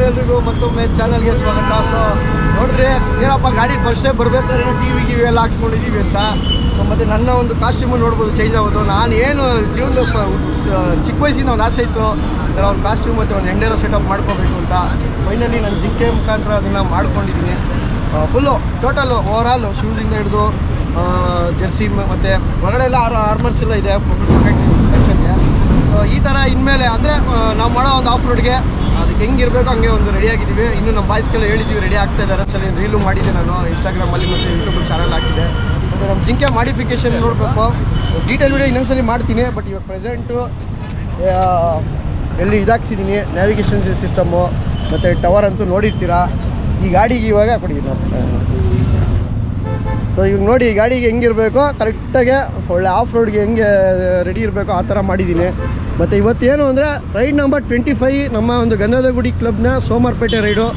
ಎಲ್ರಿಗೂ ಮತ್ತೊಮ್ಮೆ ಚಾನಲ್ಗೆ ಸ್ವಾಗತ. ಸೊ ನೋಡಿದ್ರೆ ಏನಪ್ಪ ಗಾಡಿ ಫಸ್ಟ್ ಟೈಮ್ ಬರಬೇಕಾದ್ರೆ ಟಿ ವಿ ಎಲ್ಲ ಹಾಕ್ಸ್ಕೊಂಡಿದ್ದೀವಿ ಅಂತ. ಮತ್ತು ನನ್ನ ಒಂದು ಕಾಸ್ಟ್ಯೂಮು ನೋಡ್ಬೋದು ಚೇಂಜ್ ಆಗೋದು. ನಾನು ಏನು ಜೀವನದ ಚಿಕ್ಕ ವಯಸ್ಸಿಂದ ಒಂದು ಆಸೆ ಇತ್ತು ಅದರ ಒಂದು ಕಾಸ್ಟ್ಯೂಮ್ ಮತ್ತು ಒಂದು ಎಂಡೇರೋ ಸೆಟಪ್ ಮಾಡ್ಕೋಬೇಕು ಅಂತ. ಫೈನಲಿ ನಾನು ಜಿಂಕೆ ಮುಖಾಂತರ ಅದನ್ನು ಮಾಡ್ಕೊಂಡಿದ್ದೀನಿ. ಫುಲ್ಲು ಟೋಟಲು ಓವರಾಲ್ ಶೂಸಿಂದ ಹಿಡಿದು ಜೆರ್ಸಿ ಮತ್ತು ಹೊರಗಡೆ ಎಲ್ಲ ಆರ್ಮರ್ಸ್ ಎಲ್ಲ ಇದೆ ಪ್ರೊಟೆಕ್ಷನ್ಗೆ. ಈ ಥರ ಇನ್ಮೇಲೆ ಅಂದರೆ ನಾವು ಮಾಡೋ ಒಂದು ಆಫ್ ರೋಡ್ಗೆ ಅದಕ್ಕೆ ಹೆಂಗಿರಬೇಕು ಹಂಗೆ ಒಂದು ರೆಡಿಯಾಗಿದ್ದೀವಿ. ಇನ್ನು ನಮ್ಮ ಬಾಯ್ಸ್ಗೆಲ್ಲ ಹೇಳಿದ್ದೀವಿ, ರೆಡಿ ಆಗ್ತಾ ಇದ್ದಾರೆ. ಸಲ ರೀಲು ಮಾಡಿದ್ದೆ ನಾನು ಇನ್ಸ್ಟಾಗ್ರಾಮಲ್ಲಿ ಮತ್ತು ಯೂಟ್ಯೂಬ್ ಚಾನಲ್ ಹಾಕಿದ್ದೆ. ಮತ್ತು ನಮ್ಮ ಜಿಂಕೆ ಮಾಡಿಫಿಕೇಷನ್ ನೋಡಬೇಕು, ಡೀಟೇಲ್ ವೀಡಿಯೋ ಇನ್ನೊಂದ್ಸಲಿ ಮಾಡ್ತೀನಿ. ಬಟ್ ಇವಾಗ ಪ್ರೆಸೆಂಟು ಎಲ್ಲಿ ಇದಾಕ್ಸಿದ್ದೀನಿ ನ್ಯಾವಿಗೇಷನ್ ಸಿಸ್ಟಮ್ಮು ಮತ್ತು ಟವರ್ ಅಂತೂ ನೋಡಿರ್ತೀರಾ. ಈ ಗಾಡಿಗೆ ಇವಾಗ ಕೊಡಿ ಸೊ ಇವಾಗ ನೋಡಿ ಈ ಗಾಡಿಗೆ ಹೆಂಗಿರಬೇಕು ಕರೆಕ್ಟಾಗೆ ಒಳ್ಳೆ ಆಫ್ ರೋಡ್ಗೆ ಹೆಂಗೆ ರೆಡಿ ಇರಬೇಕು ಆ ಥರ ಮಾಡಿದ್ದೀನಿ. ಮತ್ತು ಇವತ್ತೇನು ಅಂದರೆ ರೈಡ್ ನಂಬರ್ 25 ನಮ್ಮ ಒಂದು ಗಂಧದಗುಡಿ ಕ್ಲಬ್ನ ಸೋಮವಾರಪೇಟೆ ರೈಡು.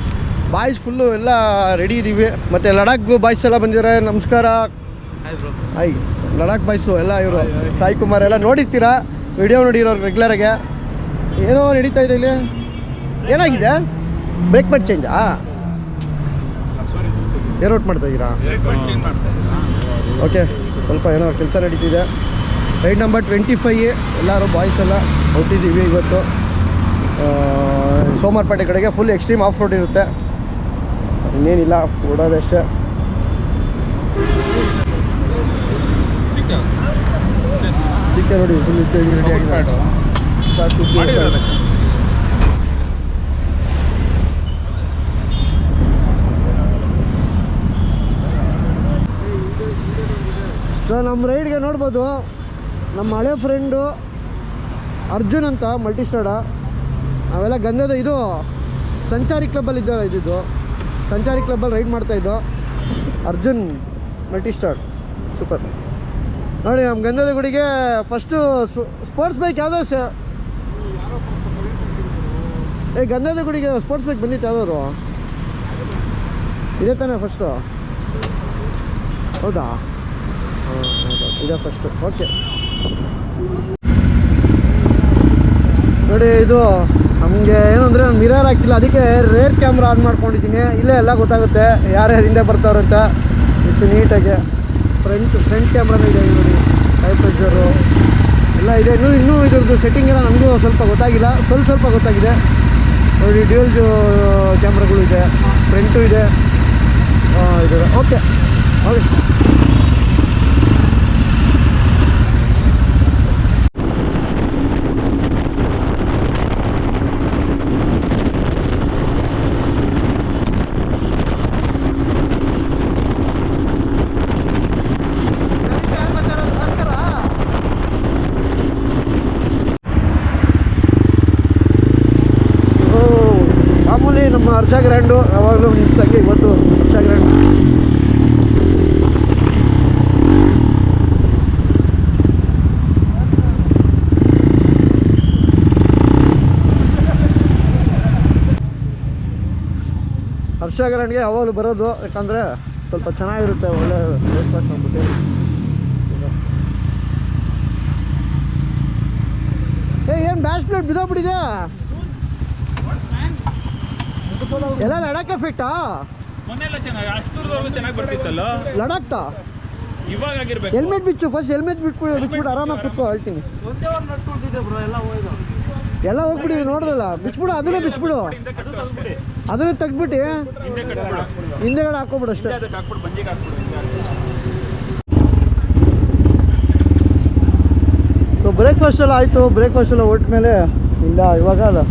ಬಾಯ್ಸ್ ಫುಲ್ಲು ಎಲ್ಲ ರೆಡಿ ಇದ್ದೀವಿ. ಮತ್ತು ಲಡಾಖ್ ಬಾಯ್ಸ್ ಎಲ್ಲ ಬಂದಿದ್ದಾರೆ. ನಮಸ್ಕಾರ. ಹಾಯ್ ಲಡಾಖ್ ಬಾಯ್ಸು ಎಲ್ಲ ಇವರು ಸಾಯಿ ಕುಮಾರ್ ಎಲ್ಲ ನೋಡಿರ್ತೀರಾ, ವಿಡಿಯೋ ನೋಡಿರೋರು ರೆಗ್ಯುಲರಾಗೆ. ಏನೋ ನಡೀತಾ ಇದೆ ಇಲ್ಲಿ. ಏನಾಗಿದೆ? ಬ್ರೇಕ್ ಪ್ಯಾಡ್ ಚೇಂಜಾ? ಏರ್ ಔಟ್ ಮಾಡ್ತಾಯಿದ್ದೀರಾ? ಓಕೆ, ಸ್ವಲ್ಪ ಏನೋ ಕೆಲಸ ನಡೀತಿದೆ. ರೈಡ್ ನಂಬರ್ 25 ಎಲ್ಲರೂ ಬಾಯ್ಸ್ ಎಲ್ಲ ಹೊರಟಿದ್ದೀವಿ ಇವತ್ತು ಸೋಮವಾರಪೇಟೆ ಕಡೆಗೆ. ಫುಲ್ ಎಕ್ಸ್ಟ್ರೀಮ್ ಆಫ್ ರೋಡ್ ಇರುತ್ತೆ, ಇನ್ನೇನಿಲ್ಲ, ಓಡೋದಷ್ಟೇ. ಸಿಕ್ಕ ನೋಡಿ ಫುಲ್ ರೆಡಿ ಆಗಿದೆ. ಸೊ ನಮ್ಮ ರೈಡ್ಗೆ ನೋಡ್ಬೋದು ನಮ್ಮ ಹಳೆ ಫ್ರೆಂಡು ಅರ್ಜುನ್ ಅಂತ ಮಲ್ಟಿಸ್ಟಾಡ. ಅವೆಲ್ಲ ಗಂಧದ ಇದು ಸಂಚಾರಿ ಕ್ಲಬ್ಬಲ್ಲಿ ಇದ್ದಿದ್ದು. ಸಂಚಾರಿ ಕ್ಲಬ್ಬಲ್ಲಿ ರೈಡ್ ಮಾಡ್ತಾಯಿದ್ದು ಅರ್ಜುನ್ ಮಲ್ಟಿಸ್ಟಾಡ್. ಸೂಪರ್ ನೋಡಿ. ನಮ್ಮ ಗಂಧದ ಗುಡಿಗೆ ಫಸ್ಟು ಸ್ಪೋರ್ಟ್ಸ್ ಬೈಕ್ ಯಾವುದೋ ಗಂಧದ ಗುಡಿಗೆ ಸ್ಪೋರ್ಟ್ಸ್ ಬೈಕ್ ಬಂದಿತ್ತು ಯಾವುದಾದ್ರು ಇದೇ ತಾನೇ ಫಸ್ಟು? ಹೌದಾ? ಇದೆ ಫಸ್ಟು. ಓಕೆ ನೋಡಿ, ಇದು ನಮಗೆ ಏನು ಅಂದರೆ ಒಂದು ಮಿರರ್ ಹಾಕಿಲ್ಲ, ಅದಕ್ಕೆ ರೇರ್ ಕ್ಯಾಮ್ರಾ ಆನ್ ಮಾಡ್ಕೊಂಡಿದ್ದೀನಿ. ಇಲ್ಲೇ ಎಲ್ಲ ಗೊತ್ತಾಗುತ್ತೆ ಯಾರ್ಯಾರು ಹಿಂದೆ ಬರ್ತಾರಂತ. ಇಷ್ಟು ನೀಟಾಗಿ ಫ್ರಂಟ್ ಕ್ಯಾಮ್ರಾನೂ ಇದೆ ನೋಡಿ, ಹೈ ಪ್ರೆಷರು ಎಲ್ಲ ಇದೆ. ಇನ್ನೂ ಇದ್ರದ್ದು ಸೆಟ್ಟಿಂಗ್ ಎಲ್ಲ ನನಗೂ ಸ್ವಲ್ಪ ಗೊತ್ತಾಗಿಲ್ಲ, ಸ್ವಲ್ಪ ಗೊತ್ತಾಗಿದೆ ನೋಡಿ. ಡ್ಯೂಯಲ್ ಕ್ಯಾಮ್ರಾಗಳು ಇದೆ, ಫ್ರಂಟು ಇದೆ ಇದೆ. Okay okay. ನಮ್ಮ ಹರ್ಷ ಗ್ರ್ಯಾಂಡು ಯಾವಾಗಲೂ ಮಿಸ್ ಆಗಿ ಇವತ್ತು ಹರ್ಷ ಗ್ರ್ಯಾಂಡ್. ಹರ್ಷ ಗ್ರ್ಯಾಂಡ್ಗೆ ಯಾವಾಗಲೂ ಬರೋದು, ಯಾಕಂದರೆ ಸ್ವಲ್ಪ ಚೆನ್ನಾಗಿರುತ್ತೆ, ಒಳ್ಳೆ ಬ್ರೇಕ್ಫಾಸ್ಟ್ ಅಂದ್ಬಿಟ್ಟು. ಏನು ಬ್ಯಾಶ್ ಪ್ಲೇಟ್ ಬಿದ್ದೋಗ್ಬಿಟ್ಟಿದೆ ಎಲ್ಲ. ಲಡಾಖ್ ಎಫೆಕ್ಟಾ? ಮೊನ್ನೆಲ್ಲ ಚೆನ್ನಾಗಿ ಅಷ್ಟೂರ್ವರೆಗೂ ಚೆನ್ನಾಗಿ ಬರ್ತಿತ್ತಲ್ಲ ಲಡಾಖ್ತಾ? ಇವಾಗ ಆಗಿರ್ಬೇಕು. ಹೆಲ್ಮೆಟ್ ಬಿಚ್ಚು ಫಸ್ಟ್, ಹೆಲ್ಮೆಟ್ ಬಿಟ್ಬಿಟ್ಟು ಆರಾಮಾಗಿ ಕೂತ್ಕೊ ಹೇಳ್ತೀನಿ. ಎಲ್ಲ ಹೋಗ್ಬಿಟ್ಟಿದೆ ನೋಡಿದ್ರಲ್ಲ, ಬಿಚ್ಬಿಡು, ಅದನ್ನೇ ಬಿಚ್ಬಿಡು, ಅದನ್ನೇ ತೆಗ್ದ್ಬಿಟ್ಟು ಹಿಂದೆಗಡೆ ಹಾಕೋಬಿಡು ಅಷ್ಟೇ. ಸೊ ಬ್ರೇಕ್ಫಾಸ್ಟ್ ಎಲ್ಲ ಆಯಿತು. ಬ್ರೇಕ್ಫಾಸ್ಟ್ ಎಲ್ಲ ಹೊರಟ ಮೇಲೆ ಇಲ್ಲ ಇವಾಗ ಅಲ್ಲ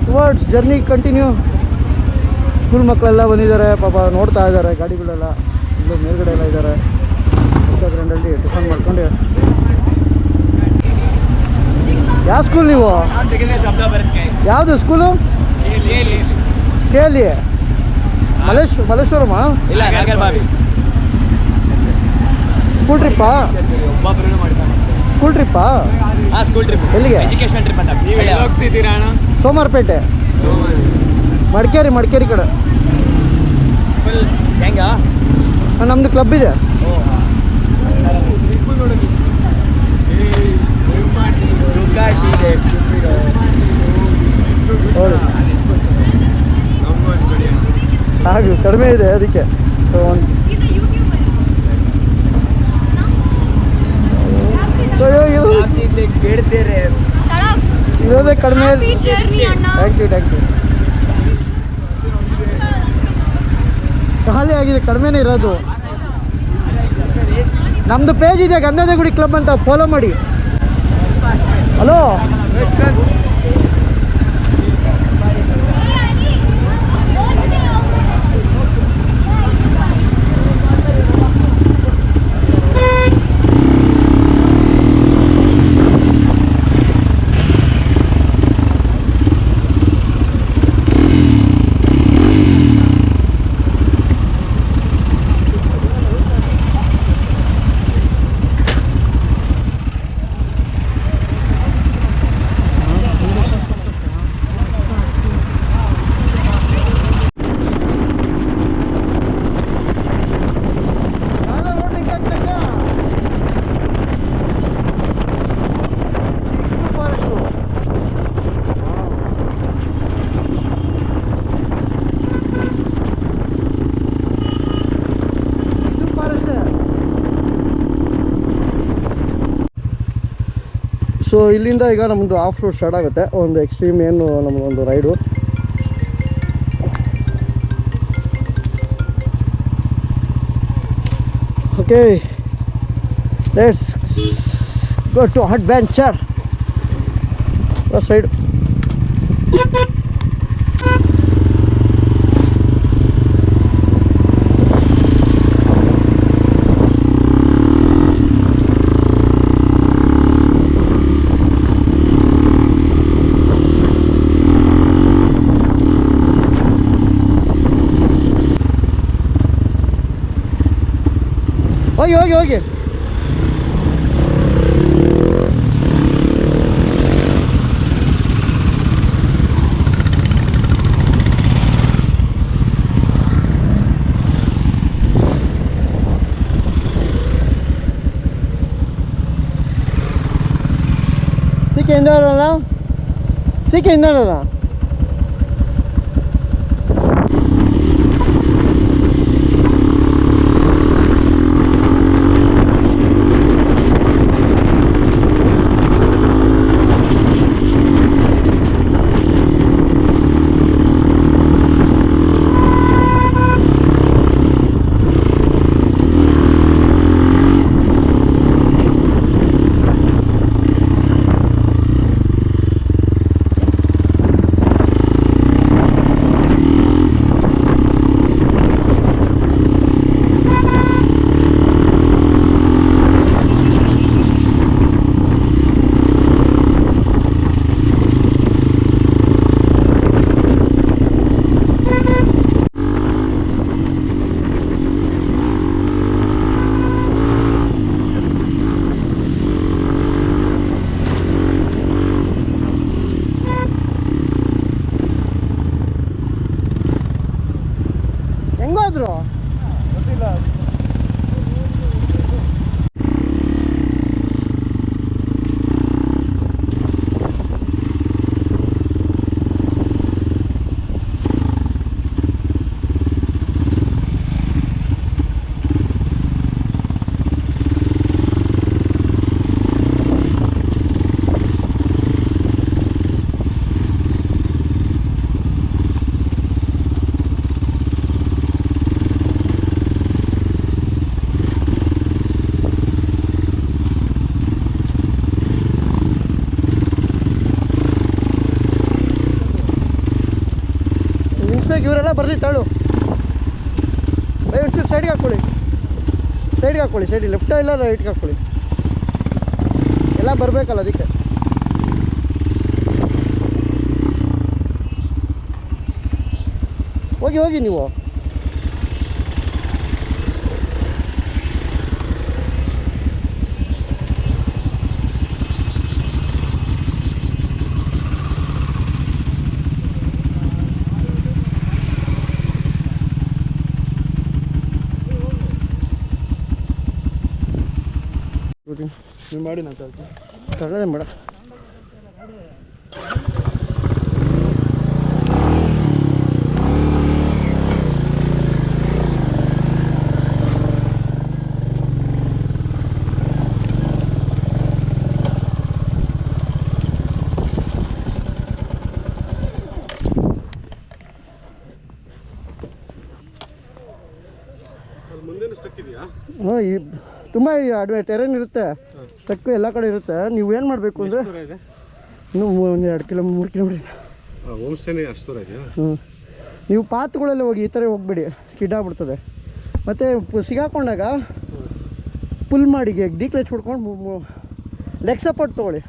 ಟುವರ್ಡ್ಸ್ ಜರ್ನಿ ಕಂಟಿನ್ಯೂ. ಸ್ಕೂಲ್ ಮಕ್ಕಳೆಲ್ಲ ಬಂದಿದ್ದಾರೆ ಪಾಪ, ನೋಡ್ತಾ ಇದ್ದಾರೆ ಗಾಡಿಗಳೆಲ್ಲ. ಇಲ್ಲೂ ಮೇಲ್ಗಡೆ ಎಲ್ಲ ಇದ್ದಾರೆ. ಗ್ರೌಂಡಲ್ಲಿ ಟಿಫನ್ ಮಾಡ್ಕೊಂಡು. ಯಾವ ಸ್ಕೂಲ್ ನೀವು? ಯಾವುದು ಸ್ಕೂಲು? ಕೇಳಿ ಮಲ್ಲೇಶ್ವರಮ್ಮ? ಸ್ಕೂಲ್ ಟ್ರಿಪ್ಪಾ? ಸ್ಕೂಲ್ ಟ್ರಿಪ್ಪಾ? School trip. ಎಲ್ಲಿಗೆ? ಎಜುಕೇಶನ್ ಟ್ರಿಪ್ ಅಂತ. ಹೋಗ್ತಿದ್ದೀರಾ? ಸೋಮವಾರಪೇಟೆ, ಮಡಿಕೇರಿ ಕಡೆ. ಹೆಂಗ? ನಮ್ಮದು ಕ್ಲಬ್ ಇದೆ. ಹಾಗೆ ಕಡಿಮೆ ಇದೆ ಅದಕ್ಕೆ. ಸೊ ಇರೋದೇ ಕಡಿಮೆ. ಥ್ಯಾಂಕ್ ಯು ಖಾಲಿ ಆಗಿದೆ, ಕಡಿಮೆನೇ ಇರೋದು. ನಮ್ಮದು ಪೇಜ್ ಇದೆ ಗಂಧಾದೇಗುಡಿ ಕ್ಲಬ್ ಅಂತ, ಫಾಲೋ ಮಾಡಿ. ಹಲೋ ಸೊ ಇಲ್ಲಿಂದ ಈಗ ನಮ್ಮದು ಆಫ್ ರೋಡ್ ಸ್ಟಾರ್ಟ್ ಆಗುತ್ತೆ. ಒಂದು ಎಕ್ಸ್ಟ್ರೀಮ್ ಏನು ನಮ್ಮದೊಂದು ride. Okay, let's go to adventure side. ಹೋಗಿ ಸಿಕ್ಕಿಂದ ಹೆಂಗೋದ್ರು ಗೊತ್ತಿಲ್ಲ. ಇವರೆಲ್ಲ ಬರ್ಲಿ ತಾಳು. ಒಂಚೂರು ಸೈಡ್ಗೆ ಹಾಕ್ಕೊಳ್ಳಿ, ಸೈಡಿಗೆ ಲೆಫ್ಟ ಇಲ್ಲ ರೈಟ್ಗೆ ಹಾಕ್ಕೊಳ್ಳಿ. ಎಲ್ಲ ಬರಬೇಕಲ್ಲ ಅದಕ್ಕೆ. ಹೋಗಿ ನೀವು. ನೀವು ಮಾಡಿ ನಾ ತಗೊಳ್ಳೋದೇ ಮೇಡ. ಹಾಂ ಈ ತುಂಬ ಟೆರೇನ್ ಇರುತ್ತೆ, ತಕ್ಕು ಎಲ್ಲ ಕಡೆ ಇರುತ್ತೆ. ನೀವು ಏನು ಮಾಡಬೇಕು ಅಂದರೆ ಇನ್ನೂ 1-2 ಕಿಲೋಮೀಟರ್ 3 ಕಿಲೋಮೀಟರ್ ಇದೆ. ಹೋಮ್ ಸ್ಟೇನೇ ಅಷ್ಟು ದೂರ ಇದೆಯಾ? ನೀವು ಪಾತ್ಗಳಲ್ಲಿ ಹೋಗಿ ಈ ಥರ ಹೋಗ್ಬೇಡಿ, ಸ್ಕಿಡ್ ಆಗ್ಬಿಡ್ತದೆ. ಮತ್ತು ಸಿಗಾಕೊಂಡಾಗ ಪುಲ್ ಮಾಡಿ ಡಿಕ್ಲೇಚ್ ಹೊಡ್ಕೊಂಡು ಲೆಗ್ ಸಪೋರ್ಟ್ ತೊಗೊಳ್ಳಿ.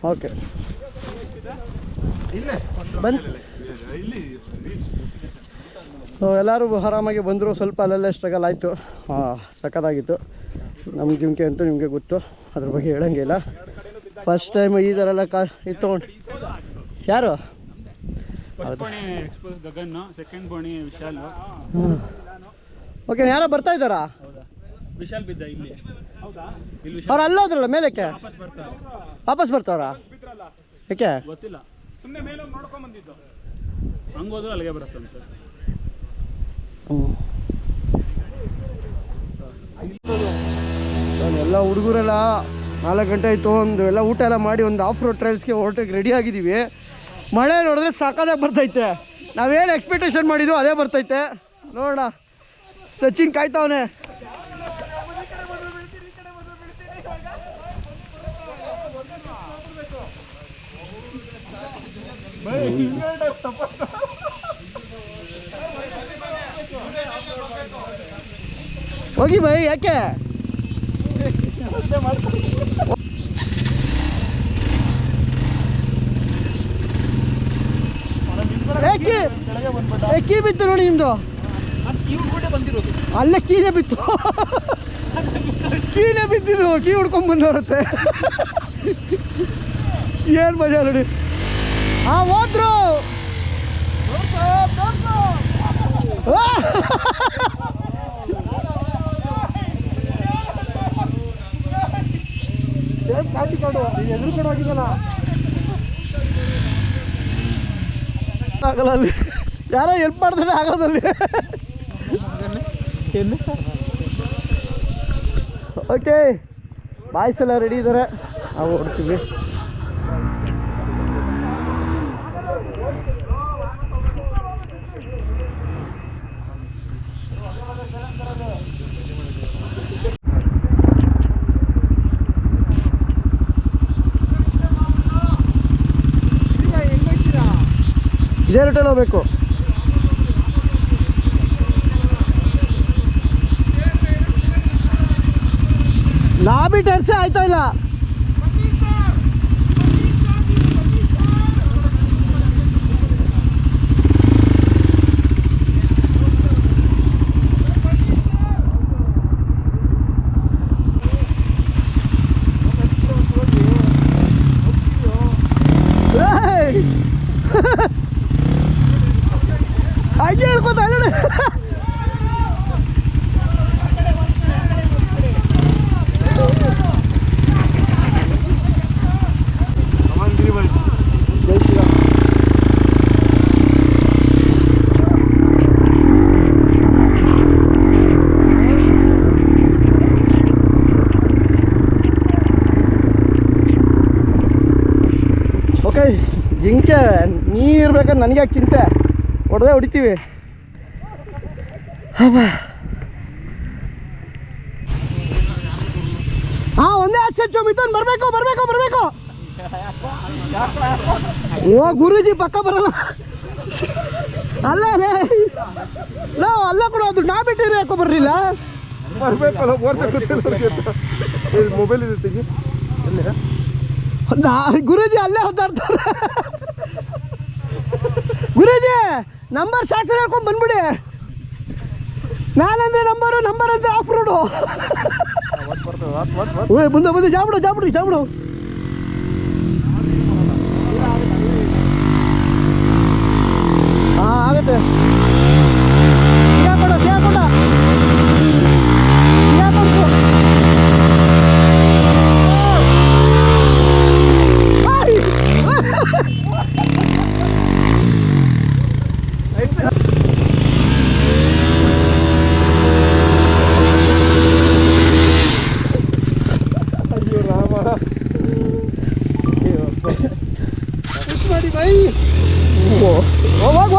ಓಕೆ ಬನ್ನಿ. ಎಲ್ಲರೂ ಆರಾಮಾಗಿ ಬಂದರು. ಸ್ವಲ್ಪ ಅಲ್ಲೆಲ್ಲ ಸ್ಟ್ರಗಲ್ ಆಯಿತು, ಸಖತ್ತಾಗಿತ್ತು. ನಮ್ಮ ಜಿಮ್ಕೆ ಅಂತೂ ನಿಮಗೆ ಗೊತ್ತು, ಅದ್ರ ಬಗ್ಗೆ ಹೇಳೋಂಗಿಲ್ಲ. ಫಸ್ಟ್ ಟೈಮ್ ಈ ಥರ ಎಲ್ಲ ಇದು ತೊಗೊಂಡು ಯಾರು ಓಕೆ ಯಾರೋ ಬರ್ತಾ ಇದ್ದಾರಾ? ವಿಶಾಲ್ ಬಿದ್ದ ಇಲ್ಲಿ. ಅವ್ರು ಅಲ್ಲೋದ್ರಲ್ಲ ಮೇಲಕ್ಕೆ, ವಾಪಸ್ ಬರ್ತಾವ್ರಾ? ಯಾಕೆ ಗೊತ್ತಿಲ್ಲ, ಸುಮ್ಮನೆ ಮೇಲೆ ನೋಡ್ಕೊಂಡ್ ಬಂದಿದ್ದು. ಹಂಗೋದ್ರು ಅಲ್ಲಿಗೆ ಬರುತ್ತಂತೆ. ಎಲ್ಲ ಹುಡುಗರೆಲ್ಲ 4 ಗಂಟೆ ಆಯಿತು, ಎಲ್ಲ ಊಟ ಎಲ್ಲ ಮಾಡಿ ಒಂದು ಆಫ್ ರೋಡ್ ಟ್ರಯಲ್ಸ್ಗೆ ಹೊರಟಕ್ಕೆ ರೆಡಿ ಆಗಿದ್ದೀವಿ. ಮಳೆ ನೋಡಿದ್ರೆ ಸಾಕಾದಾಗ ಬರ್ತೈತೆ. ನಾವೇನು ಎಕ್ಸ್ಪೆಕ್ಟೇಷನ್ ಮಾಡಿದ್ವು ಅದೇ ಬರ್ತೈತೆ. ನೋಡೋಣ, ಸಚಿನ್ ಕಾಯ್ತಾವನೆ. ಹೋಗಿ ಬೈ, ಯಾಕೆ ಕೀ ಬಿತ್ತು ನೋಡಿ ನಿಮ್ದು. ಅಲ್ಲೇ ಕೀನೇ ಬಿತ್ತು, ಕೀನೇ ಬಿದ್ದಿದ್ದು. ಕೀ ಹುಡ್ಕೊಂಡ್ ಬಂದವರುತ್ತೆ. ಏನು ಮಜಾ ನೋಡಿ. ಹೋದ್ರು ಎದುರು ಕಡೆ ಹೋಗಿದ್ದಲ್ಲ ಆಗಲ್ಲ. ಅಲ್ಲಿ ಯಾರೋ ಹೆಲ್ಪ್ ಮಾಡಿದ್ರೆ ಆಗೋದಲ್ಲಿ. ಓಕೆ, ಬಾಯ್ಸ್ ಎಲ್ಲ ರೆಡಿ ಇದ್ದಾರೆ, ನಾವು ಹೊಡ್ತೀವಿ. ಇದೇ ರೂಟಲ್ಲಿ ಹೋಗ್ಬೇಕು. ಲಾಬಿ ಟರ್ಸೇ ಆಯ್ತಾ ಇಲ್ಲ. ಹಂಗೆ ಹೇಳ್ಕೊತ ಅಲ್ಲ. ಓಕೆ, ಜಿಂಕೆ ನೀರಿರ್ಬೇಕಾದ್ರೆ ನನಗೆ ಯಾಕೆ ಚಿಂತೆ, ಹೊಡೆದೇ ಹೊಡಿತೀವಿ. ಹಾಂ, ಒಂದೇ ಅಷ್ಟು ಮಿಥುನ್ ಬರಬೇಕು ಬರಬೇಕು ಬರಬೇಕು. ಓ ಗುರೂಜಿ ಪಕ್ಕ ಬರಲ್ಲ. ಅಲ್ಲ ನಾವು ಅಲ್ಲ ಕೂಡ ಅದು ನಾ ಬಿಟ್ಟಿರಿ ಯಾಕೋ ಬರಲಿಲ್ಲ. ಮೊಬೈಲ್ ಇದೆ ಗುರೂಜಿ ಅಲ್ಲೇ ಹೊತ್ತಾಡ್ತಾರೆ. ಗುರೂಜಿ ನಂಬರ್ ಶಾಸ್ತ್ರ ಹೇಳ್ಕೊಂಡು ಬಂದ್ಬಿಡಿ. ನಾನಂದ್ರೆ ನಂಬರ್ ಅಂದ್ರೆ ಆಫ್ ರೋಡು. ಓಯ್ ಬಂದ ಜಾಬಿಡು ಜಾಬಿಡು ಜಾಬಿಡು. ಪುಷ್ ಮಾಡಿ ಬೈ. ಹೋಗು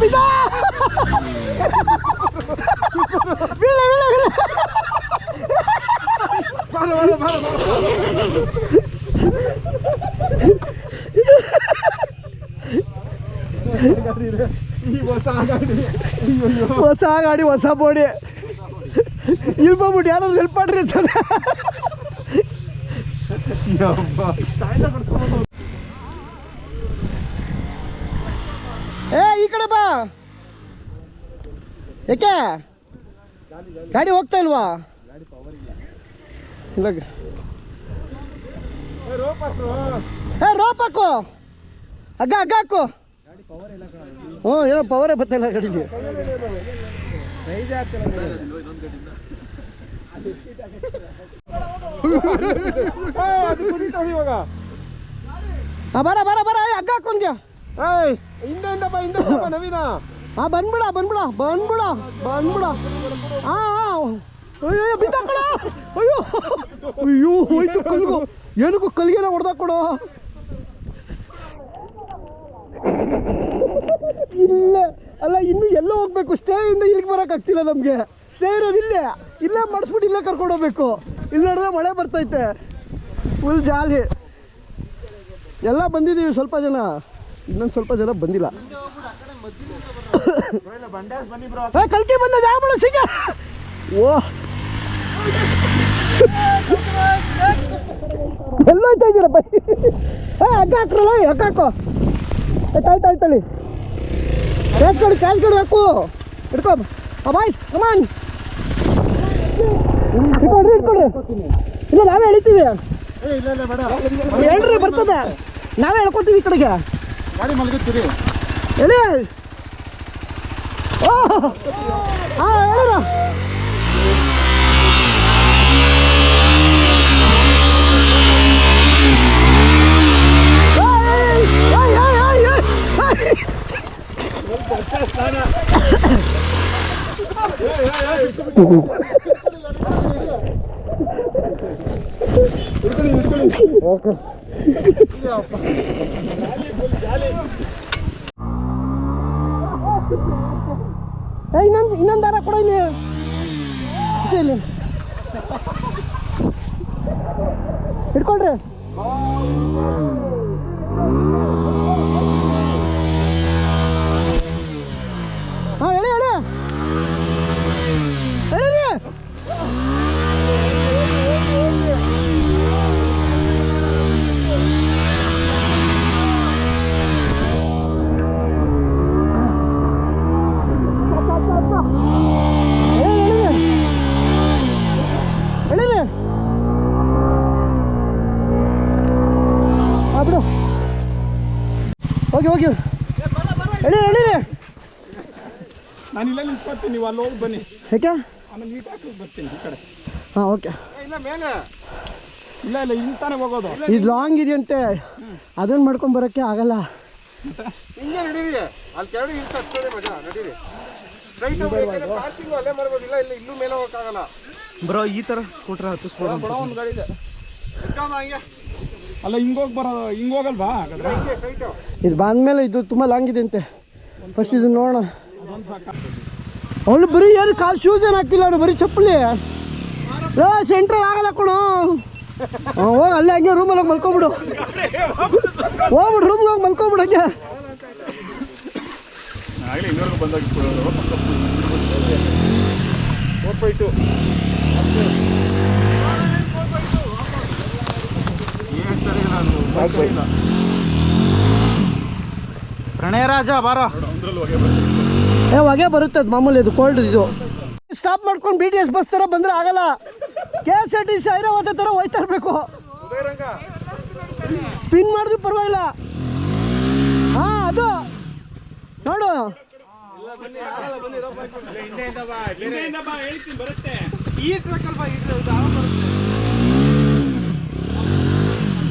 ಬಿದ್ದ ಬೀಳ ಹೊಸ ಗಾಡಿ ಹೊಸ ಬೋಡಿ ಇಲ್ಲಿ ಬಂದ್ಬಿಟ್ಟು ಯಾರಾದ್ರು ಹೆಲ್ಪ್ ಮಾಡ್ರಿ ಅಂತಾರೆ. ಏ ಈ ಕಡೆ ಬಾ. ಯಾಕೆ ಗಾಡಿ ಹೋಗ್ತಾ ಇಲ್ವಾ? ಇಲ್ಲ ಏ ರೋಪ್ ಹಾಕು, ಹಗ್ಗ ಹಾಕು. ಹ್ಞೂ ಏನೋ ಪವರೇ ಬರ್ತಾಯಿಲ್ಲ ಗಾಡಿಗೆ. ಬರ ಹಗ್ಗ ಹಾಕೊಂಡ್ಯ. ಹಿಂದೆ ಬಾ ನವೀನ. ಬಂದ್ಬಿಡ ಅಯ್ಯೋ ಬಿದ್ದ ಕಡ. ಅಯ್ಯೋ ಹೋಯ್ತು ಕಲ್ಗು. ಏನಕ್ಕೂ ಕಲ್ಗೆನ ಹೊಡೆದ ಕೊಡು. ಇಲ್ಲ ಅಲ್ಲ, ಇನ್ನು ಎಲ್ಲೋ ಹೋಗ್ಬೇಕು. ಸ್ಟೇಯಿಂದ ಇಲ್ಲಿಗೆ ಬರೋಕ್ಕಾಗ್ತಿಲ್ಲ ನಮಗೆ. ಸ್ಟೇ ಇರೋದು ಇಲ್ಲೇ ಮಾಡಿಸ್ಬಿಟ್ಟು ಇಲ್ಲೇ ಕರ್ಕೊಂಡು ಹೋಗ್ಬೇಕು. ಇಲ್ಲಿ ನೋಡಿದ್ರೆ ಮಳೆ ಬರ್ತೈತೆ, ಫುಲ್ ಜಾಲಿ. ಎಲ್ಲ ಬಂದಿದ್ದೀವಿ, ಸ್ವಲ್ಪ ಜನ, ಇನ್ನೊಂದು ಸ್ವಲ್ಪ ಜನ ಬಂದಿಲ್ಲ. ಕಲ್ಕಿ ಬಂದ ಜಾಬಳ ಸಿಗ. ಓ ಎಲ್ಲ ಹೋಯ್ತಾ ಇದ್ದೀರಪ್ಪ. ಹಗ್ಗ ಹಾಕ್ರಲ್ಲ, ಹಗ್ಗ ಹಾಕೋ. ತಾಳಿ ಕ್ಯಾಶ್ ಗಾಡಿ ಹಾಕು. ಹಿಡ್ಕೊ ಬಾಯ್ಸ್, ಕಮಾನ್ ಇಟ್ಕೊಳ್ರಿ. ಇಲ್ಲ ನಾವೇ ಎಳಿತೀವಿ. ಹೇಳ್ರಿ ಬರ್ತದೆ, ನಾವೇ ಹೇಳ್ಕೊತೀವಿ ಈ ಕಡೆಗೆ. ಗಾಡಿ ಮಲಗುತ್ತೀರಿ ಹೇಳಿ. ಓ ಹಾಂ ಹೇಳ. ಇನ್ನೊಂದು ದಾರ ಕೊಡ ಇಲ್ಲಿ. ಹಿಡ್ಕೊಳ್ರಿ. ಹಾಂ ಹೇಳಿ ಹೇಳಿರಿ. ಬಿಡು, ಹೋಗಿ ಹೇಳಿರಿ. ನಾನು ಇಲ್ಲ ನಿಂತ್ಕೊಳ್ತೀನಿ, ನೀವು ಅಲ್ಲಿ ಹೋಗಿ ಬನ್ನಿ. ಯಾಕೆ? ಆಮೇಲೆ ನೀಟ್ ಹಾಕಿ ಬರ್ತೀನಿ ಈ ಕಡೆ. ಹಾಂ ಓಕೆ. ಇಲ್ಲ ಮೇಲೆ ಇಲ್ಲ ಇಲ್ಲಿ ತಾನೇ ಹೋಗೋದು. ಇದು ಲಾಂಗ್ ಇದೆಯಂತೆ, ಅದನ್ನು ಮಾಡ್ಕೊಂಡು ಬರೋಕ್ಕೆ ಆಗಲ್ಲ. ಹಿಂಗೆ ನಡೀರಿ, ಅಲ್ಲಿ ಕೆಳಗೆ ಇರ್ತದೆ ಮಜಾ. ನಡೀರಿ ಪಾರ್ಕಿಂಗ್ ಅಲ್ಲೇ ಮಾಡ್ಬೋದು. ಇಲ್ಲ ಇಲ್ಲೂ ಮೇಲೆ ಹೋಗೋಕ್ಕಾಗಲ್ಲ ಬ್ರೋ. ಈ ಥರ ಕೊಟ್ರೆ ಹತ್ತಿಸ್ಬೋದು. ಒಂದು ಗಾಡಿ ಇದೆ ಅಲ್ಲ, ಹಿಂಗೆ ಹೋಗಲ್ವಾ? ಇದು ಬಂದಮೇಲೆ ಇದು ತುಂಬ ಲಾಂಗ್ ಇದೆ ಅಂತೆ. ಫಸ್ಟ್ ಇದು ನೋಡೋಣ. ಅವಳು ಬರೀ ಏನು ಕಾಲು ಶೂಸ್ ಏನು ಹಾಕ್ತಿಲ್ಲ, ಅವನು ಬರೀ ಚಪ್ಪಲಿ. ಸೆಂಟ್ರಲ್ ಆಗಲ್ಲ ಕೊಡು. ಹೋಗಿ ಅಲ್ಲೇ ಹಂಗೆ ರೂಮಲ್ಲಿ ಹೋಗಿ ಮಲ್ಕೊಬಿಡು. ರೂಮ್ಗೆ ಹೋಗಿ ಮಲ್ಕೊಬಿಡು ಹಂಗೆ. ಪ್ರಣಯ ರಾಜ ಬಾರೋ. ಹೊಗೆ ಬರುತ್ತೆ, ಅದು ಮಾಮೂಲಿ. ಇದು ಕೋಲ್ಡ್. ಇದು ಸ್ಟಾಪ್ ಮಾಡ್ಕೊಂಡು BTS ಬಸ್ ಥರ ಬಂದರೆ ಆಗಲ್ಲ. KSRTC ಐರಾವತ ಥರ ಹೋಯ್ತಾ ಇರಬೇಕು. ಸ್ಪಿನ್ ಮಾಡಿದ್ರು ಪರವಾಗಿಲ್ಲ. ಹಾಂ ಅದು ನೋಡು.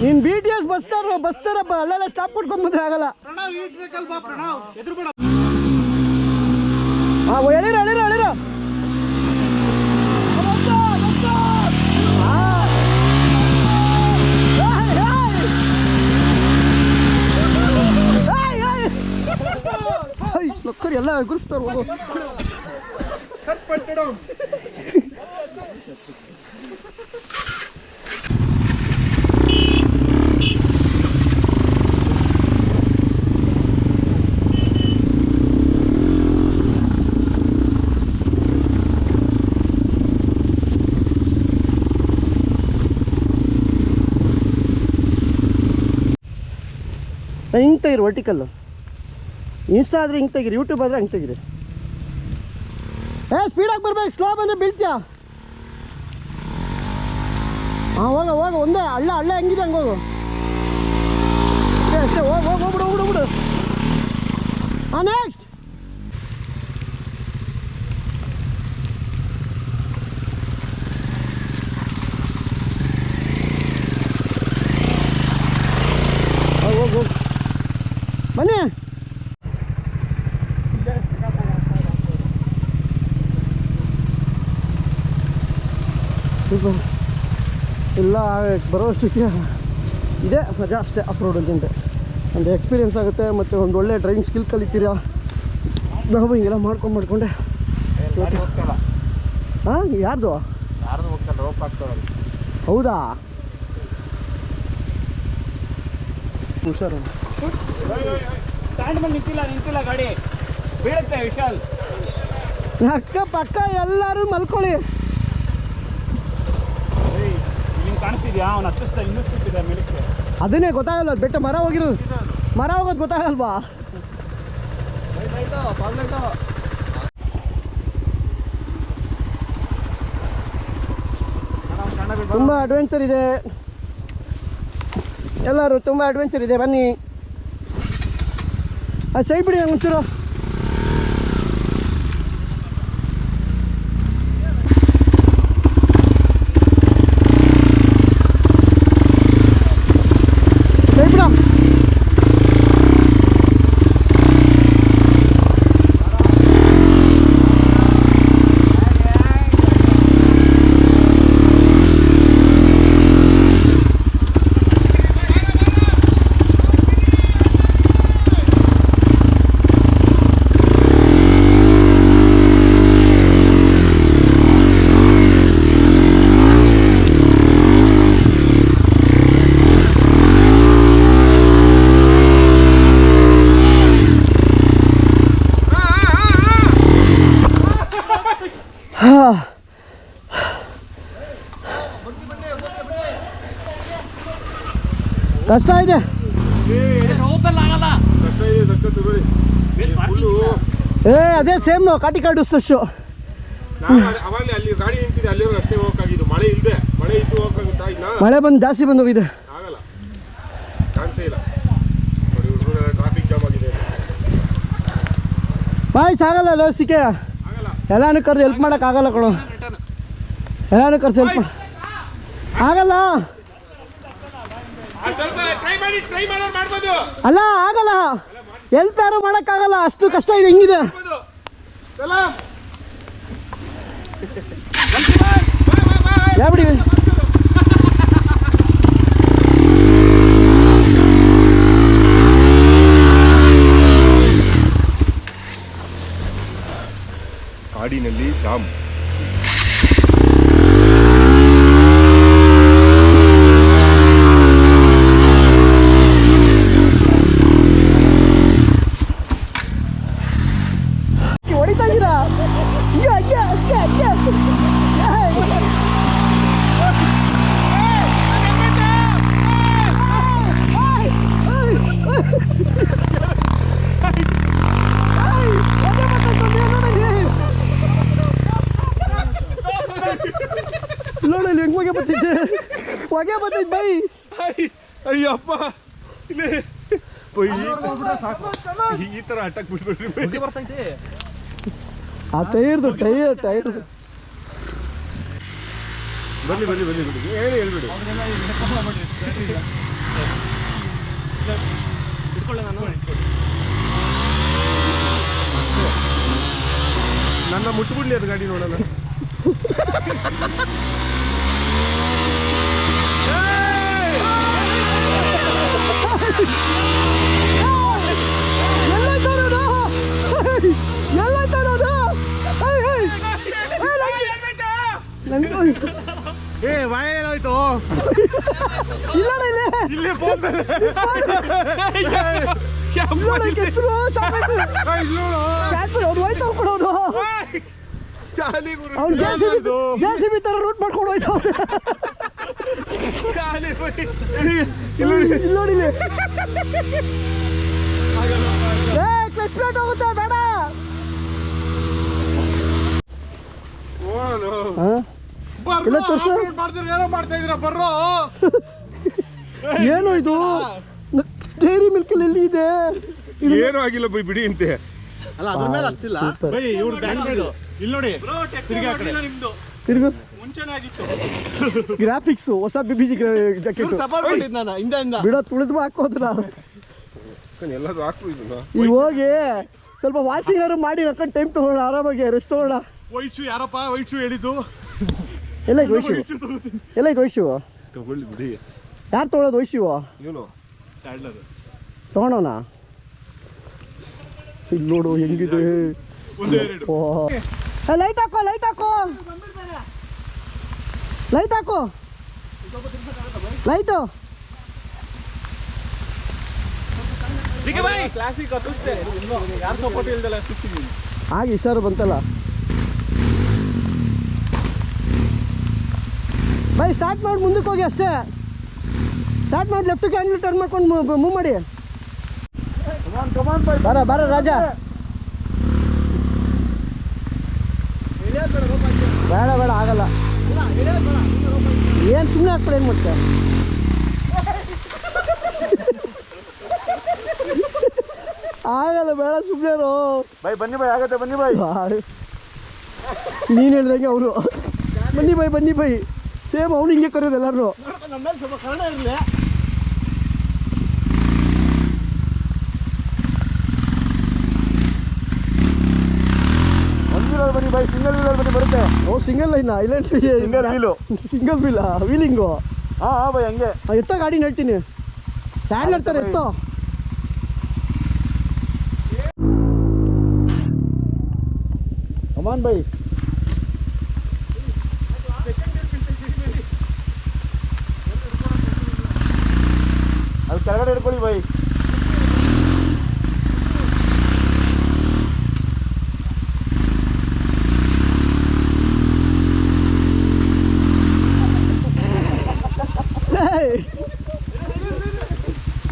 ನೀನು BTS ಬಸ್ ಥರ ಅಲ್ಲೆಲ್ಲ ಸ್ಟಾಪ್ ಮಾಡ್ಕೊಂಡು ಬಂದರೆ ಆಗಲ್ಲ. ಹಾಂ ಹೇಳಿರ ಸರ್ ಹೋಗು. ಹಿಂಗೆ ತೆಗೀರಿ ವರ್ಟಿಕಲ್ಲು. ಇನ್ಸ್ಟಾ ಆದರೆ ಹಿಂಗೆ ತೆಗೀರಿ, ಯೂಟ್ಯೂಬ್ ಆದರೆ ಹಂಗೆ ತೆಗೀರಿ. ಸ್ಪೀಡಾಗಿ ಬರ್ಬೇಕು, ಸ್ಲೋ ಬಂದರೆ ಬೀಳ್ತೀಯ. ಹಾಂ ಹೋಗ ಒಂದೇ ಹಳ್ಳ ಹೆಂಗಿದೆ ಹಂಗೆ ಹೋಗು. ಅಷ್ಟೇ ಹೋಗ್ಬಿಡು. ಹಾಂ ನೆಕ್ಸ್ಟ್. ಹೋಗು ಬನ್ನಿ. ಎಲ್ಲ ಬರೋಷ್ಟಕ್ಕೆ ಇದೆ ಮಜಾ ಅಷ್ಟೇ. ಆಫ್ ರೋಡಲ್ಲಿಂದ ಒಂದು ಎಕ್ಸ್ಪೀರಿಯೆನ್ಸ್ ಆಗುತ್ತೆ ಮತ್ತು ಒಂದು ಒಳ್ಳೆ ಡ್ರೈವಿಂಗ್ ಸ್ಕಿಲ್ ಕಲಿತೀರಾ. ನಾವು ಹಿಂಗೆಲ್ಲ ಮಾಡ್ಕೊಂಡೆ. ಹಾಂ ಯಾರ್ದು ಹೌದಾ? ಹುಷಾರು. ನಿಂತಿಲ್ಲ ಗಾಡಿ ಬೀಳುತ್ತೆ ವಿಶಾಲ್. ಅಕ್ಕ ಪಕ್ಕ ಎಲ್ಲರೂ ಮಲ್ಕೊಳ್ಳಿ. ಕಾಣಿಸ್ತಿದ್ಯಾ? ಅವ್ನು ಹತ್ತಿಸ್ತಾ ಇನ್ನಿಸ್ತಿದ್ದ ಮೇಲಕ್ಕೆ. ಅದನ್ನೇ ಗೊತ್ತಾಗಲ್ಲ, ಬೆಟ್ಟ ಮರ ಹೋಗಿರೋದು, ಮರ ಹೋಗೋದು ಗೊತ್ತಾಗಲ್ವಾ? ತುಂಬ ಅಡ್ವೆಂಚರ್ ಇದೆ, ಎಲ್ಲರೂ ತುಂಬ ಅಡ್ವೆಂಚರ್ ಇದೆ. ಬನ್ನಿ. ಅದು ಸೈ ಬಿಡಿ ನಂಗೆ ಒಂಚೂರು. ಸೈ ಬಿಡ. ಕಷ್ಟ ಇದೆ. ಅದೇ ಸೇಮ್ ಕಾಟಿ ಕಾರ್ಡು ಸಶು. ಅವಾಗಲೇ ಅಲ್ಲಿ ಗಾಡಿ ನಿಂತಿದೆ, ಅಲ್ಲಿ ಅಷ್ಟೇ ಹೋಗಕ್ಕಾಗಿದ್ದು. ಮಳೆ ಇಲ್ಲದೆ, ಮಳೆ ಇದ್ದು ಹೋಗಕ್ಕಾಗುತ್ತಾ? ಇಲ್ಲ, ಮಳೆ ಬಂದು ಜಾಸ್ತಿ ಬಂದು ಹೋಗಿದೆ. ಆಗಲ್ಲ, ಚಾನ್ಸೇ ಇಲ್ಲ. ನೋಡಿ ಹುಡುಗರು ಟ್ರಾಫಿಕ್ ಜಾಮ್ ಆಗಿದೆ. ಬಾಯ್ಸ್ ಆಗಲ್ಲ ಲಸಿಕೆ, ಎಲ್ಲಾನು ಕರೆದು ಹೆಲ್ಪ್ ಮಾಡೋಕ್ಕಾಗಲ್ಲ ಕಣೋ. ಎಲ್ಲಾನು ಕರೆದು ಹೆಲ್ಪ್ ಆಗಲ್ಲ. ಅಲ್ಲ ಆಗಲ್ಲ, ಹೆಲ್ಪ್ ಯಾರು ಮಾಡೋಕ್ಕಾಗಲ್ಲ, ಅಷ್ಟು ಕಷ್ಟ ಇದೆ. ಹೆಂಗಿದೆ ಯಾಬಿಡಿ. ಕಾಡಿನಲ್ಲಿ ಜಾಮ್. ಹೊಡಿತಾ ಇದ್ದೀರಾ? ನೋಡಲ್ಲಿ ಹೆಂಗ್ ಹೊಗೆ ಬರ್ತೈತೆ ಬೈ. ಅಯ್ಯಪ್ಪ, ಈ ತರ ಅಟ್ಯಾಕ್ ಬಿಟ್ಬಿಟ್ರಿ. ಬರ್ತೈತೆ ಆ ಟೈರ್ದು ಟೈರ್ ಬನ್ನಿ ಏನು ಹೇಳ್ಬಿಡಿ. ನನ್ನ ಮುಟ್ಬಿಡ್ಲಿ ಅದು ಗಾಡಿ ನೋಡೋಣ. ಎಲ್ಲ ನನಗೂ ಏ ಬಾಯೇನಾಯ್ತು ಇಲ್ಲ ಇಲ್ಲಿ ಫೋನ್ ಹೆಸರು ಚಾಕ್ಲೇಟ್ ಅವ್ನು ಹೋಯ್ತು ಕೊಡೋನು ಅವ್ನು JCB ಥರ ರೂಟ್ ಮಾಡ್ಕೊಂಡು ಹೋಯ್ತು ಇಲ್ಲಿ ನೋಡಿ ಕ್ಲಚ್ ಪ್ಲೇಟ್ ಹೋಗುತ್ತೆ ಬೇಡ ಇಲ್ಲ ತೋರ್ಸು ಏನೋ ಮಾಡ್ತಾ ಇದ್ದೀರಾ ಬರ್ರೋ ಏನು ಇದು ಡೈರಿ ಮಿಲ್ಕಲ್ಲಿ ಎಲ್ಲಿ ಇದೆ ಏನೂ ಆಗಿಲ್ಲ ಬೈ ಬಿಡಿ ಅಂತೆ ಅಲ್ಲ ಅದ್ರ ಮೇಲೆ ಹಚ್ಚಿಲ್ಲ ಬೈ ಇವ್ರ ಬ್ಯಾಕ್ ಸೈಡ್ ಇಲ್ಲಿ ನೋಡಿ ತಿರುಗು ಮುಂಚೆನೇ ಆಗಿತ್ತು ಗ್ರಾಫಿಕ್ಸು ಹೊಸ BBG ಜಾಕೆಟ್ ಸಪೋರ್ಟ್ ಮಾಡಿದ್ದು ನಾನು ಹಿಂದೆಯಿಂದ ಬಿಡೋ ತುಳಿದು ಹಾಕೋದ್ರ ಎಲ್ಲರೂ ಹಾಕ್ಬಿಟ್ಟಿದ್ದ ಈಗ ಹೋಗಿ ಸ್ವಲ್ಪ ವಾಷಿಂಗ್ ಆರು ಮಾಡಿ ನಕ್ಕೊಂಡು ಟೈಮ್ ತಗೊಳ್ಳೋಣ ಆರಾಮಾಗಿ ರೆಸ್ಟ್ ತಗೊಳ್ಳೋಣ ವೈಟ್ಸು ಯಾರಪ್ಪ ವೈಟ್ಸು ಹೇಳಿದ್ದು ಎಲ್ಲ ಇದು ವೈಶು ಎಲ್ಲ ಇದು ವೈಶು ತಗೊಳ್ಳಿ ಬಿಡಿ ಯಾರು ತೊಗೊಳೋದು ವೈಶು ಇವನು ಸ್ಯಾಂಡ್ಲರ್ ತೊಗೊಳೋಣ ಇಲ್ಲಿ ನೋಡು ಹೆಂಗಿದೆ ಲೈಟ್ ಹಾಕೋ ಲೈಟ್ ಹಾಕೋ ಲೈಟ್ ಹಾಕೋ ಲೈಟು ಕ್ಲಾಸಿಕ್ ಹತ್ತಿಸ್ತೆ ಯಾರು ಸಪೋರ್ಟ್ ಇಲ್ದಲ್ಲ ಹತ್ತಿಸ್ತೀನಿ ಆಗಿ ಇಷ್ಟಾರು ಬಂತಲ್ಲ ಬೈ ಸ್ಟಾರ್ಟ್ ಮಾಡಿ ಮುಂದಕ್ಕೆ ಹೋಗಿ ಅಷ್ಟೇ ಸ್ಟಾರ್ಟ್ ಮಾಡಿ ಲೆಫ್ಟ್ ಹ್ಯಾಂಡ್ಲ್ ಟರ್ನ್ ಮಾಡ್ಕೊಂಡು ಮೂವ್ ಮಾಡಿ ಬರ ರಾಜ ಬೇಡ ಆಗಲ್ಲ ಏನು ಸುಮ್ಮನೆ ಹಾಕ್ಬಿಡ ಏನು ಮತ್ತೆ ಆಗಲ್ಲ ಬೇಡ ಸುಮ್ಮನೆ ಬೈ ಬನ್ನಿ ಬೈ ಆಗತ್ತೆ ಬನ್ನಿ ಬೈ ನೀನು ಹೇಳ್ದಂಗೆ ಅವರು ಬನ್ನಿ ಬೈ ಸೇಮ್ ಅವ್ನು ಹಿಂಗೆ ಕರೆಯೋದು ಎಲ್ಲರೂ ನಮ್ಮ ಮೇಲೆ ಸ್ವಲ್ಪ ಕನ್ನಡ ಇರಲಿ ಬನ್ನಿ ಬೈ ಸಿಂಗಲ್ ವೀಲರ್ ಬನ್ನಿ ಬರುತ್ತೆ ಓ ಸಿಂಗಲ್ ಲೈನಾ ಇಲ್ಲ ಸಿಂಗಲ್ ವೀಲು ಸಿಂಗಲ್ ವೀಲಾ ವೀಲಿಂಗು ಹಾಂ ಬೈ ಹಂಗೆ ಎತ್ತ ಗಾಡಿ ಹೇಳ್ತೀನಿ ಸ್ಯಾಂಡ್ ಇರ್ತಾರೆ ಎತ್ತೋ ಅಮಾನ್ ಬೈ ಅದು ಕೆಳಗಡೆ ಹಿಡ್ಕೊಳ್ಳಿ ಬೈ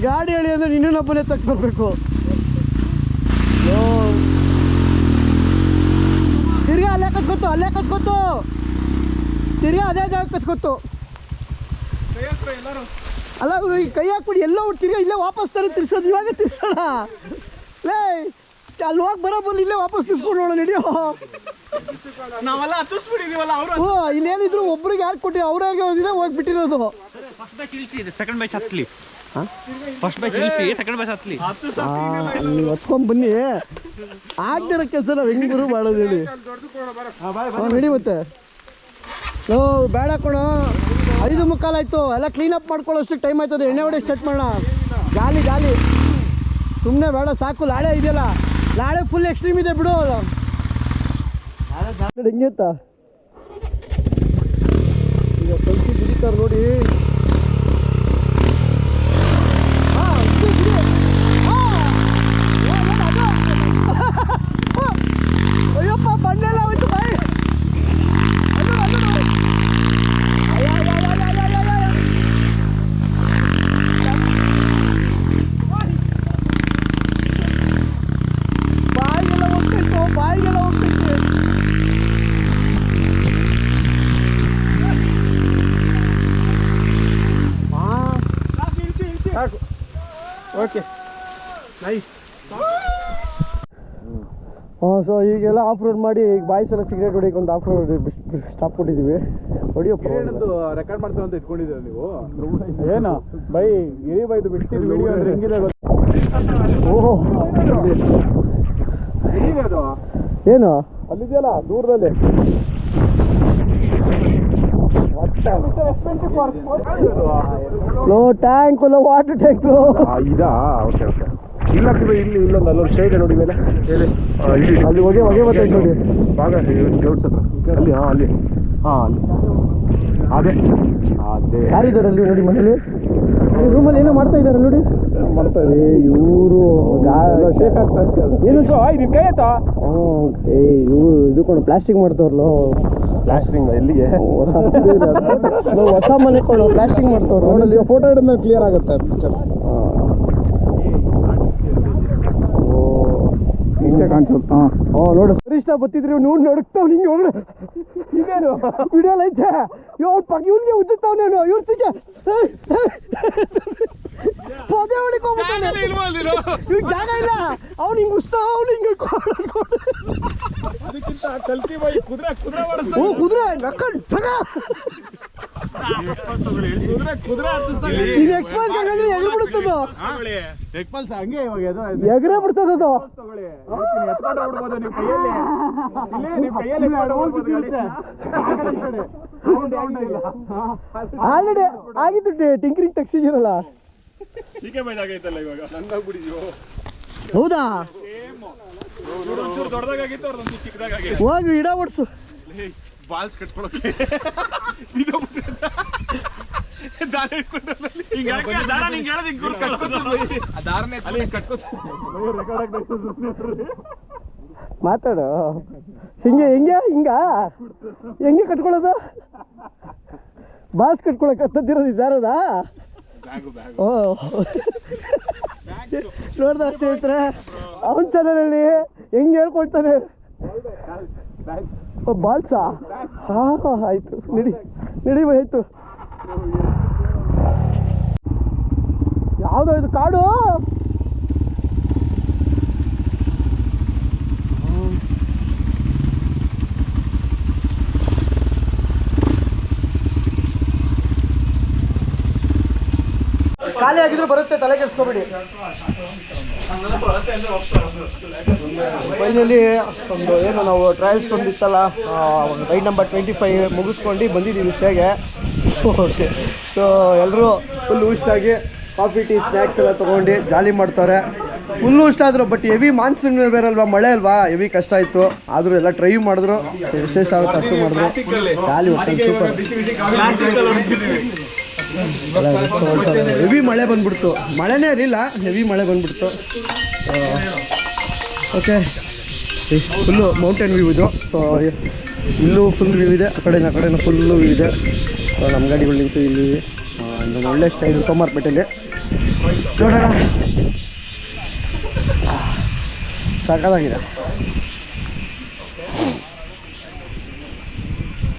ಗಾಡಿ ಹೇಳಿ ಅಂದರೆ ಇನ್ನೊಬ್ಬನೇ ತಕ್ಕ ಬರಬೇಕು ತಿರ್ಗಾ ಅಲ್ಲೇ ಕಚ್ಕೊತ್ತು ತಿರ್ಗಾ ಅದೇ ಜಾಗ ಕಚ್ಕೊತ್ತು ಅಲ್ಲ ಇವ್ರು ಈ ಕೈ ಹಾಕ್ಬಿಡಿ ಎಲ್ಲ ತಿರ್ಗಾ ಇಲ್ಲೇ ವಾಪಸ್ ತರ ತಿರ್ಸೋದು ಇವಾಗ ತಿರ್ಸೋಣ ಲೇ ಅಲ್ಲಿ ಹೋಗಿ ಬರೋಬಲ್ಲ ಇಲ್ಲೇ ವಾಪಸ್ ತಿರ್ಸ್ಕೊಂಡು ನೋಡೋಣ ನಡಿಯೋ ನಾವೆಲ್ಲ ಹತ್ತಿಸ್ಬಿಟ್ಟಿದೀವಲ್ಲ ಅವರು ಹ್ಞೂ ಇಲ್ಲೇನಿದ್ರು ಒಬ್ರಿಗೆ ಯಾರು ಕೊಟ್ಟು ಅವ್ರಾಗೆ ಹೋಗ್ಬಿಟ್ಟಿರೋದು ಫಸ್ಟ್ ಬ್ಯಾಚ್ ಇಳಿಸಿ ಸೆಕೆಂಡ್ ಬ್ಯಾಚ್ ಹತ್ತಲಿ ಫಸ್ಟ್ ಬ್ಯಾಚ್ ಇಳಿಸಿ ಸೆಕೆಂಡ್ ಬ್ಯಾಚ್ ಹತ್ತಲಿ ನೀವು ಹಚ್ಕೊಂಡ್ ಬನ್ನಿ ಆಗ್ದಿರೋ ಕೆಲಸ ನಾವು ಹೆಂಗ್ ಮಾಡೋದು ಹೇಳಿ ನಡಿ ಮತ್ತೆ ಓ ಬೇಡ ಕಣೋ 5:45 ಆಯಿತು ಎಲ್ಲ ಕ್ಲೀನಪ್ ಮಾಡ್ಕೊಳ್ಳೋಷ್ಟು ಟೈಮ್ ಆಯ್ತದೆ ಎಣ್ಣೆ ಹೊಡೆ ಸ್ಟಾರ್ಟ್ ಮಾಡೋಣ ಗಾಲಿ ಸುಮ್ಮನೆ ಬೇಡ ಸಾಕು ಲಾಳೆ ಇದೆಯಲ್ಲ ಲಾಳೆ ಫುಲ್ ಎಕ್ಸ್ಟ್ರೀಮ್ ಇದೆ ಬಿಡು ಹೆಂಗಿತ್ತ ಈಗ ಕಲ್ಸಿ ಬಿಡಿತಾರೆ ನೋಡಿ ಅಯ್ಯಪ್ಪ ಬಣ್ಣೆಲ್ಲ ಹೋಯ್ತು ಬಾಯ್ ಬಾಯಿಗೆಲ್ಲ ಹೋಗ್ತೈತೆ ಸಾಕು ಓಕೆ ನೈಸ್ ಹಾಂ ಸೊ ಈಗೆಲ್ಲ ಆಫ್ ರೋಡ್ ಮಾಡಿ ಈಗ ಬಾಯ್ಸ್ ಎಲ್ಲ ಸಿಗರೇಟ್ ಹೊಡಿಯೋಕೆ ಒಂದು ಆಫ್ ರೋಡ್ ಸ್ಟಾಪ್ ಕೊಟ್ಟಿದ್ದೀವಿ ಹೊಡಿಯಪ್ಪ ರೆಕಾರ್ಡ್ ಮಾಡ್ತೀವಿ ಅಂತ ಇಟ್ಕೊಂಡಿದ್ದೀರ ನೀವು ಏನು ಬೈ ಗಿರಿ ಬೈದು ಬಿಡ್ತೀವಿ ವಿಡಿಯೋ ಅಂದ್ರೆ ಹೆಂಗಿದೆ ಓಹೋ ಅದು ಏನು ಅಲ್ಲಿದೆಯಲ್ಲ ದೂರದಲ್ಲಿ low tank low water tank ಇದಾ ಓಕೆ ಓಕೆ ಇಲ್ಲ ಇಲ್ಲಿ ಇಲ್ಲೊಂದು ಅಲ್ಲೊಂದು ಶೇಡ್ ನೋಡಿ ಮೇಲೆ ಹೇಳಿ ಅಲ್ಲಿ ಹೊಗೆ ಬರ್ತೈತೆ ನೋಡಿ ಭಾಗ ಗೌಡ್ಸ್ ಹತ್ರ ಅಲ್ಲಿ ಅಲ್ಲಿ ಹಾಂ ಅದೇ ಅದೇ ಯಾರಿದ್ದಾರೆ ಅಲ್ಲಿ ನೋಡಿ ಮನೇಲಿ ರೂಮಲ್ಲಿ ಏನೋ ಮಾಡ್ತಾ ಇದ್ದಾರೆ ನೋಡಿ ಮಾಡ್ತಾ ಇದ್ದಾರೆ ಇವರು ಶೇಕ್ ಆಗ್ತಾ ಇರ್ತಾರೆ ಏನು ನಿನ್ ಕೈ ಆಯ್ತಾ ಇವರು ಇದು ಪ್ಲಾಸ್ಟಿಕ್ ಮಾಡ್ತಾವ್ರಲ್ಲ ಪ್ಲಾಸ್ಟ್ರಿಂಗ್ ಎಲ್ಲಿಗೆ ಹೊಸ ಮನೆ ಕೊಂಡು ಪ್ಲಾಸ್ಟಿಕ್ ಮಾಡ್ತಾವ್ರು ನೋಡಲ್ಲಿ ಫೋಟೋ ಹಿಡಿದ್ಮೇಲೆ ಕ್ಲಿಯರ್ ಆಗುತ್ತೆ ಪಿಕ್ಚರ್ ಕಾಣಿಸುತ್ತೆ ನೋಡು ಸರಿಷ್ಟ ಬತ್ತಿದ್ರಿ ನೋಡಿ ನಡುಕ್ತಾವ್ ನಿಂಗೆ ಒಳಗಡೆ ಇದೇನು ವಿಡಿಯೋಲ್ ಐತೆ ಇವ್ರ ಪಕ್ಕ ಇವ್ನಿಗೆ ಉಜ್ಜುತ್ತಾವನೇನು ಇವ್ರ ಸಿಕ್ಕೆ ಪೊದೆ ಹೊಡಿಕೊಂಡ್ಬಿಟ್ಟಾನೆ ಇವ್ನಿಗೆ ಜಾಗ ಇಲ್ಲ ಅವ್ನು ಹಿಂಗೆ ಉಸ್ತಾ ಅವ್ನು ಹಿಂಗೆ ಅದಕ್ಕಿಂತ ಕಲ್ಕಿ ಬೈ ಕುದುರೆ ಓ ಕುದುರೆ ನಕ್ಕಂಡು ಕುದುರೆ ನೀನು ಎಕ್ಸ್ಪಲ್ಸ್ ಹಾಗಾದ್ರೆ ಎಗರು ಬಿಡುತ್ತದು ಎಕ್ಪಲ್ಸ್ ಹಂಗೆ ಇವಾಗ ಎಗರೇ ಬಿಡ್ತದದು ಎತ್ಕೊಂಡು ಹೋಗ್ಬಿಡ್ಬೋದು ನಿಮ್ಮ ಕೈಯಲ್ಲಿ ನಿಮ್ಮ ಕೈಯಲ್ಲಿ ಆಲ್ರೆಡಿ ಆಗಿದ್ದು ಟಿಂಕರಿಂಗ್ ತೆಗ್ಸಿದ್ದೀರಲ್ಲ ಹೀಗೆ ಬೈದಾಗೈತಲ್ಲ ಇವಾಗ ನಂಗಾಗ್ಬಿಟ್ಟಿದ್ಯೋ ಹೌದಾ ಒಂಚೂರು ದೊಡ್ಡದಾಗಿತ್ತು ಅವ್ರದೊಂದು ಚಿಕ್ಕದಾಗಿತ್ತು ಹೋಗಿ ಇಡ ಓಡಿಸು ಬಾಲ್ಸ್ ಕಟ್ಕೊಳಕ್ಕೆ ದಾರ ಇಟ್ಕೊಂಡು ಮಾತಾಡು ಹೆಂಗೆ ಹೆಂಗೆ ಕಟ್ಕೊಳ್ಳೋದು ಬಾಸ್ ಕಟ್ಕೊಳಕ್ ಹತ್ತದಿರೋದು ಇದ್ದಾರದ ಓ ನೋಡ್ದ ಸ್ನೇಹಿತರೆ ಅವನ ಚಾನಲಲ್ಲಿ ಹೆಂಗೆ ಹೇಳ್ಕೊಳ್ತಾನೆ ಬಾಲ್ಸಾ ಹಾಂ ಆಯ್ತು ನಡಿ ಆಯ್ತು ಯಾವುದೋ ಇದು ಕಾಡು ಖಾಲಿ ಆಗಿದ್ರು ಬರುತ್ತೆ ತಲೆ ಕೆಡಿಸ್ಕೊಬೇಡಿ ಫೈನಲಿ ಒಂದು ಏನು ನಾವು ಟ್ರಯಲ್ಸ್ ಒಂದಿತ್ತಲ್ಲ ರೈಡ್ ನಂಬರ್ 25 ಮುಗಿಸ್ಕೊಂಡು ಬಂದಿದ್ದೀವಿ ಇಷ್ಟಾಗೆ ಓಕೆ ಸೊ ಎಲ್ಲರೂ ಫುಲ್ ಇಷ್ಟಾಗಿ ಕಾಫಿ ಟೀ ಸ್ನ್ಯಾಕ್ಸ್ ಎಲ್ಲ ತೊಗೊಂಡು ಜಾಲಿ ಮಾಡ್ತಾರೆ ಫುಲ್ಲು ಇಷ್ಟ ಆದರು ಬಟ್ ಹೆವಿ ಮಾನ್ಸೂನ್ ಬೇರಲ್ವಾ ಮಳೆ ಅಲ್ವಾ ಹೆವಿ ಕಷ್ಟ ಆಯಿತು ಆದರೂ ಎಲ್ಲ ಟ್ರೈ ಮಾಡಿದ್ರು ವಿಶೇಷ ಆಗುತ್ತೆ ಅಷ್ಟು ಮಾಡಿದ್ರು ಜಾಲಿ ಸೂಪರ್ ಹೆವಿ ಮಳೆ ಬಂದ್ಬಿಡ್ತು ಮಳೆನೇ ಇರಲಿಲ್ಲ ಹೆವಿ ಮಳೆ ಬಂದ್ಬಿಡ್ತು ಓಕೆ ಫುಲ್ಲು ಮೌಂಟೇನ್ ವ್ಯೂ ಇದು ಸೊ ಇಲ್ಲೂ ಫುಲ್ ವ್ಯೂ ಇದೆ ಆ ಕಡೆನೂ ಫುಲ್ಲು ವ್ಯೂ ಇದೆ ಸೊ ನಮ್ಮ ಗಾಡಿಗಳು ನಿಂತು ಇಲ್ಲಿ ಒಂದು ಒಳ್ಳೆ ಸ್ಟೈಲು ಸೋಮಾರ್ಪೇಟೆಯಲ್ಲಿ ನೋಡೋಣ ಸಾಕಾಗಿದೆ